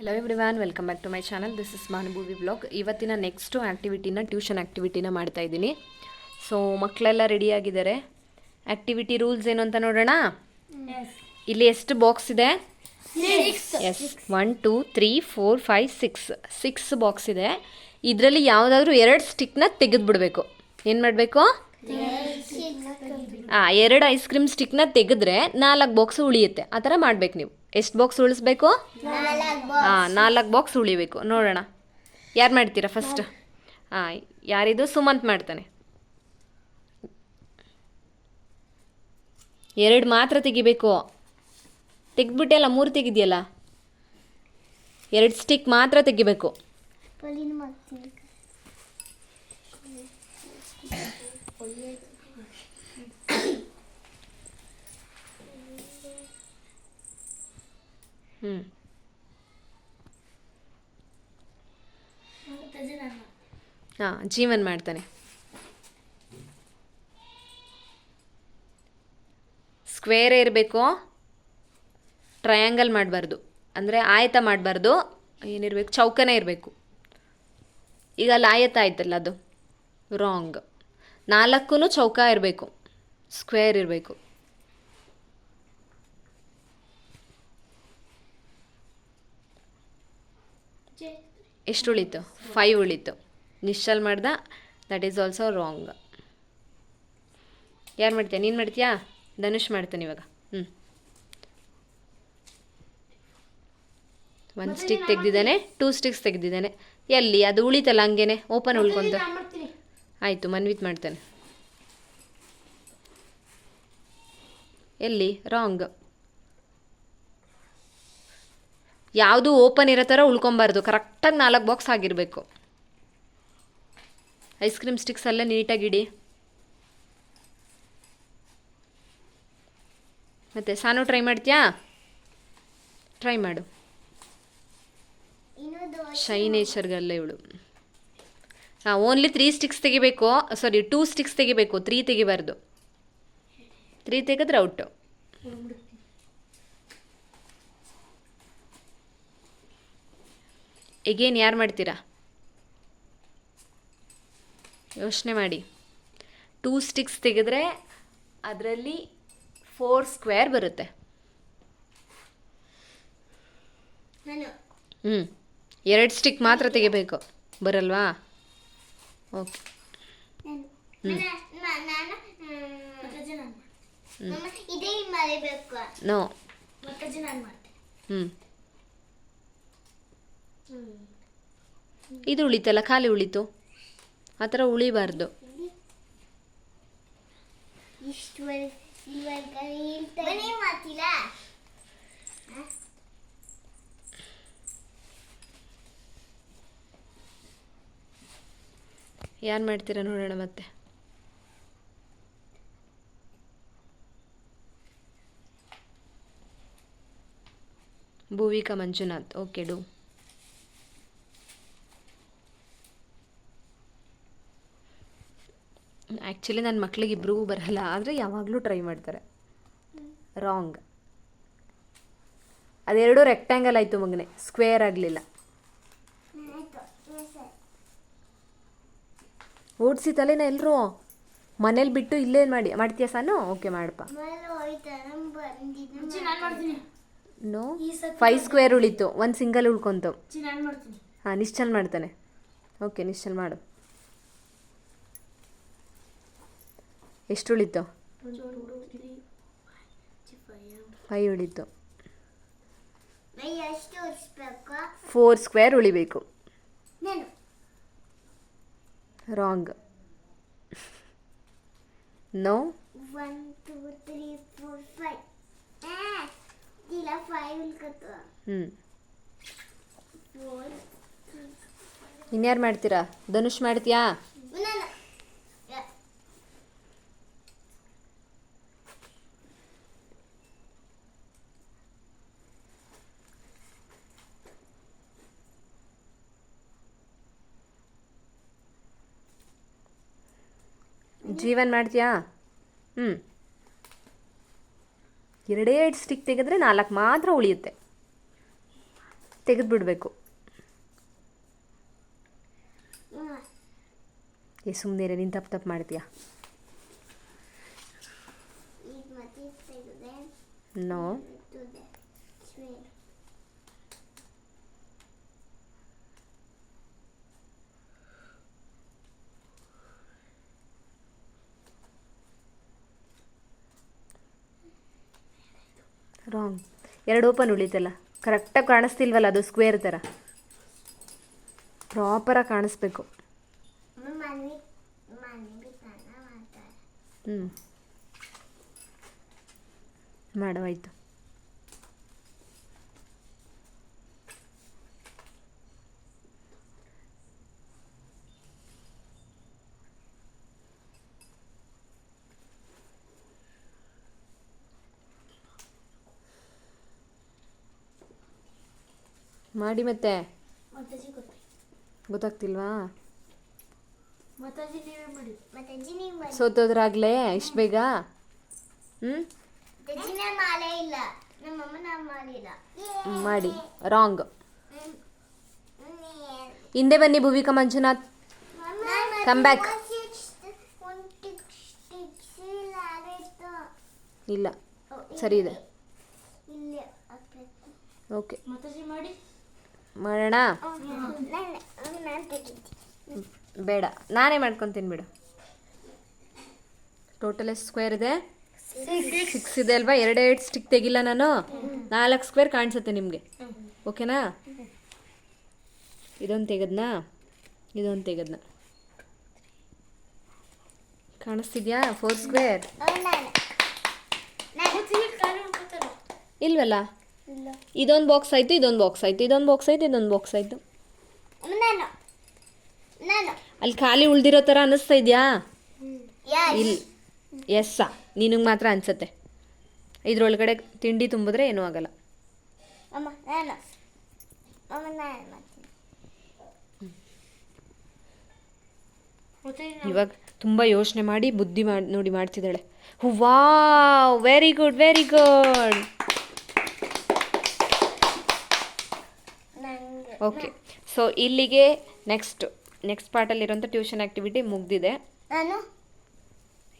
Hello everyone, welcome back to my channel. This is Manubhuvi blog. ಇವತ್ತಿನ next ಆ್ಯಕ್ಟಿವಿಟಿನ tuition ಆ್ಯಕ್ಟಿವಿಟಿನ ಮಾಡ್ತಾಯಿದ್ದೀನಿ. ಸೊ ಮಕ್ಕಳೆಲ್ಲ ರೆಡಿಯಾಗಿದ್ದಾರೆ. ಆ್ಯಕ್ಟಿವಿಟಿ ರೂಲ್ಸ್ ಏನು ಅಂತ ನೋಡೋಣ. ಇಲ್ಲಿ ಎಷ್ಟು ಬಾಕ್ಸ್ ಇದೆ? ಎಸ್, 1 2 3 4 5 6 ಬಾಕ್ಸ್ ಇದೆ. ಇದರಲ್ಲಿ ಯಾವುದಾದ್ರೂ 2 ಸ್ಟಿಕ್ನ ತೆಗೆದುಬಿಡಬೇಕು. ಏನು ಮಾಡಬೇಕು? 2 ಐಸ್ ಕ್ರೀಮ್ ಸ್ಟಿಕ್ನ ತೆಗೆದ್ರೆ 4 ಬಾಕ್ಸ್ ಉಳಿಯುತ್ತೆ. ಆ ಥರ ಮಾಡ್ಬೇಕು ನೀವು. ಎಷ್ಟು ಬಾಕ್ಸ್ ಉಳಿಸ್ಬೇಕು? 4 ಬಾಕ್ಸ್ ಉಳಿಬೇಕು. ನೋಡೋಣ ಯಾರು ಮಾಡ್ತೀರಾ ಫಸ್ಟ್? ಯಾರಿದು? ಸುಮಂತ್ ಮಾಡ್ತಾನೆ. 2 ಮಾತ್ರ ತೆಗಿಬೇಕು. ತೆಗೆದ್ಬಿಟ್ಟೆಲ್ಲ 3 ತೆಗಿದೆಯಲ್ಲ. 2 ಸ್ಟಿಕ್ ಮಾತ್ರ ತೆಗಿಬೇಕು. ಜೀವನ್ ಮಾಡ್ತಾನೆ. ಸ್ಕ್ವೇರೇ ಇರಬೇಕು, ಟ್ರಯಾಂಗಲ್ ಮಾಡಬಾರ್ದು. ಅಂದರೆ ಆಯತ ಮಾಡಬಾರ್ದು. ಏನಿರಬೇಕು? ಚೌಕನೇ ಇರಬೇಕು. ಈಗ ಅಲ್ಲಿ ಆಯತ ಆಯ್ತಲ್ಲ, ಅದು ರಾಂಗ್. 4 ಚೌಕ ಇರಬೇಕು, ಸ್ಕ್ವೇರ್ ಇರಬೇಕು. ಎಷ್ಟು ಉಳೀತು? 5 ಉಳೀತು. ನಿಶ್ಚಲ್ ಮಾಡ್ದ. That is also wrong. ಯಾರು ಮಾಡ್ತೀಯ? ನೀನು ಮಾಡ್ತೀಯಾ? ಧನುಷ್ ಮಾಡ್ತಾನೆ ಇವಾಗ. 1 ಸ್ಟಿಕ್ ತೆಗೆದಿದ್ದಾನೆ, 2 ಸ್ಟಿಕ್ಸ್ ತೆಗೆದಿದ್ದಾನೆ. ಎಲ್ಲಿ ಅದು ಉಳಿತಲ್ಲ, ಹಂಗೇನೆ ಓಪನ್ ಉಳ್ಕೊಂತ. ಆಯಿತು, ಮನ್ವಿತ್ ಮಾಡ್ತಾನೆ. ಎಲ್ಲಿ? ರಾಂಗ್. ಯಾವುದು ಓಪನ್ ಇರೋ ಥರ ಉಳ್ಕೊಬಾರ್ದು. ಕರೆಕ್ಟಾಗಿ 4 ಬಾಕ್ಸ್ ಆಗಿರಬೇಕು. ಐಸ್ ಕ್ರೀಮ್ ಸ್ಟಿಕ್ಸ್ ಎಲ್ಲ ನೀಟಾಗಿಡಿ. ಮತ್ತೆ ಸಾನು ಟ್ರೈ ಮಾಡ್ತೀಯಾ? ಟ್ರೈ ಮಾಡು. ಶೈ ನೇಚರ್ಗಲ್ಲ ಇವಳು. ಓನ್ಲಿ 3 ಸ್ಟಿಕ್ಸ್ ತೆಗಿಬೇಕು. ಸಾರಿ, 2 ಸ್ಟಿಕ್ಸ್ ತೆಗಿಬೇಕು, 3 ತೆಗಿಬಾರ್ದು. 3 ತೆಗೆದ್ರೆ ಔಟು. ಎಗೇನ್ ಯಾರು ಮಾಡ್ತೀರಾ? ಯೋಚನೆ ಮಾಡಿ. 2 ಸ್ಟಿಕ್ಸ್ ತೆಗೆದ್ರೆ ಅದರಲ್ಲಿ 4 ಸ್ಕ್ವೇರ್ ಬರುತ್ತೆ. 2 ಸ್ಟಿಕ್ ಮಾತ್ರ ತೆಗಿಬೇಕು. ಬರಲ್ವಾ? ಓಕೆ. ನೋ. ಇದು ಉಳಿತಲ್ಲ, ಖಾಲಿ ಉಳಿತು. ಆ ಥರ ಉಳಿಬಾರ್ದು. ಯಾರು ಮಾಡ್ತೀರಾ ನೋಡೋಣ ಮತ್ತೆ. Bhuvika Manjunath. Okay, do. Actually ನನ್ನ ಮಕ್ಳಿಗೆ ಇಬ್ರಿಗೂ ಬರಲ್ಲ, ಆದರೆ ಯಾವಾಗಲೂ ಟ್ರೈ ಮಾಡ್ತಾರೆ. ರಾಂಗ್. ಅದೆರಡು ರೆಕ್ಟ್ಯಾಂಗಲ್ ಆಯಿತು ಮಗನೆ, ಸ್ಕ್ವೇರ್ ಆಗಲಿಲ್ಲ. ಓಡಿಸಿ ತಲೆನ ಎಲ್ಲರೂ ಮನೇಲಿ ಬಿಟ್ಟು ಇಲ್ಲೇ ಮಾಡ್ತೀಯ ಸಾನು? ಓಕೆ, ಮಾಡಪ್ಪ. ನೋ, 5 ಸ್ಕ್ವೇರ್ ಉಳಿತು, 1 ಸಿಂಗಲ್ ಉಳ್ಕೊಂತು. ನಿಶ್ಚಲ್ ಮಾಡ್ತಾನೆ. ಓಕೆ, ನಿಶ್ಚಲ್ ಮಾಡು. ಎಷ್ಟು ಉಳಿತು? 5 ಉಳಿತು. 4 ಸ್ಕ್ವೇರ್ ಉಳಿಬೇಕು. ರಾಂಗ್. ನೋ. 1 2 3 4 5. ಇಲ್ಲ 5 ಉಳ್ಕತ್ತು. ಇನ್ಯಾರು ಮಾಡ್ತೀರಾ? ಧನುಷ್ ಮಾಡ್ತೀಯಾ? ಜೀವನ್ ಮಾಡ್ತೀಯಾ? 2 ಸ್ಟಿಕ್ ತೆಗೆದ್ರೆ 4 ಮಾತ್ರ ಉಳಿಯುತ್ತೆ. ತೆಗೆದುಬಿಡ್ಬೇಕು. ಹ್ಮ್. ಸುಮ್ಮನೆ ನೀನು ತಪ್ಪು ಮಾಡ್ತೀಯಾ? ಈಗ ಮತ್ತೆ ತೆಗೆದೆ ನೋ. ಇರ್ತದೆ. ಸ್ವೇರ್. ರಾಂಗ್. 2 ಓಪನ್ ಉಳಿತಲ್ಲ. ಕರೆಕ್ಟಾಗಿ ಕಾಣಿಸ್ತಿಲ್ವಲ್ಲ, ಅದು ಸ್ಕ್ವೇರ್ ಥರ ಪ್ರಾಪರಾಗಿ ಕಾಣಿಸ್ಬೇಕು. ಮನೆ ತನ ಮಾಡ್ತಾರೆ. ಹ್ಞೂ ಮಾಡವಾಯ್ತು. ಮಾಡಿ ಮತ್ತೆ. ಮಾತಾಜಿ ಗೊತ್ತಾಗ್ತಿಲ್ವಾ? ಮಾತಾಜಿ ನೀವೇ ಮಾಡಿ. ಮಾತಾಜಿ ನೀವು ಮಾಡಿ. ಸೋತೋದ್ರಾಗ್ಲೇ ಇಷ್ಟು ಬೇಗ? ಮಾತಾಜಿನ ಮಾಲೆ ಇಲ್ಲ, ನಮ್ಮಮ್ಮನ ಮಾಡಿಲ್ಲ. ಮಾಡಿ. ರಾಂಗ್. ಹಿಂದೆ ಬನ್ನಿ ಭುವಿಕಾ ಮಂಜುನಾಥ್. Come back. ಇಲ್ಲ, ಸರಿ ಇದೆ. ಓಕೆ, ಮಾಡೋಣ. ಬೇಡ, ನಾನೇ ಮಾಡ್ಕೊತೀನಿ ಬಿಡು. ಟೋಟಲ್ ಎಷ್ಟು ಸ್ಕ್ವೇರ್ ಇದೆ? 6 ಇದೆ ಅಲ್ವಾ? 2 ಸ್ಟಿಕ್ ತೆಗಿಲ್ಲ ನಾನು. 4 ಸ್ಕ್ವೇರ್ ಕಾಣಿಸುತ್ತೆ ನಿಮಗೆ. ಓಕೆನಾ? ಇದೊಂದು ತೆಗೆದ್ನಾ, ಇದೊಂದು ತೆಗೆದ್ನಾ, ಕಾಣಿಸ್ತಿದ್ಯಾ? 4 ಸ್ಕ್ವೇರ್ ಇಲ್ವಲ್ಲ? ಇದೊಂದು ಬಾಕ್ಸ್ ಆಯಿತು, ಇದೊಂದು ಬಾಕ್ಸ್ ಆಯಿತು, ಇದೊಂದು ಬಾಕ್ಸ್ ಆಯಿತು, ಇದೊಂದು ಬಾಕ್ಸ್ ಆಯಿತು. ಅಲ್ಲಿ ಖಾಲಿ ಉಳ್ದಿರೋ ಥರ ಅನ್ನಿಸ್ತಾ ಇದೆಯಾ? ಇಲ್ಲ, ಎಸ್ಸಾ ನಿನಗೆ ಮಾತ್ರ ಅನ್ಸತ್ತೆ. ಇದ್ರೊಳಗಡೆ ತಿಂಡಿ ತುಂಬಿದ್ರೆ ಏನೂ ಆಗಲ್ಲ. ಇವಾಗ ತುಂಬ ಯೋಚನೆ ಮಾಡಿ ಬುದ್ಧಿ ಮಾಡಿ ನೋಡಿ ಮಾಡ್ತಿದ್ದಾಳೆ. Wow, very good, very good. Okay, so ಇಲ್ಲಿಗೆ ನೆಕ್ಸ್ಟ್ ಪಾರ್ಟಲ್ಲಿರೋಂಥ ಟ್ಯೂಷನ್ ಆ್ಯಕ್ಟಿವಿಟಿ ಮುಗ್ದಿದೆ.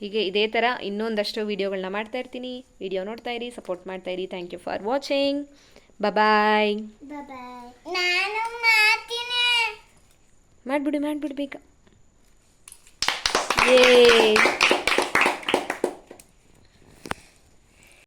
ಹೀಗೆ ಇದೇ ಥರ ಇನ್ನೊಂದಷ್ಟು ವೀಡಿಯೋಗಳನ್ನ ಮಾಡ್ತಾ ಇರ್ತೀನಿ. ವಿಡಿಯೋ ನೋಡ್ತಾ ಇರಿ, ಸಪೋರ್ಟ್ ಮಾಡ್ತಾ ಇರಿ. Thank you for watching. Bye. ನಾನು ಮಾಡ್ತೀನಿ. ಮಾಡಿಬಿಡಿ ಬೇಗ. ಯೇ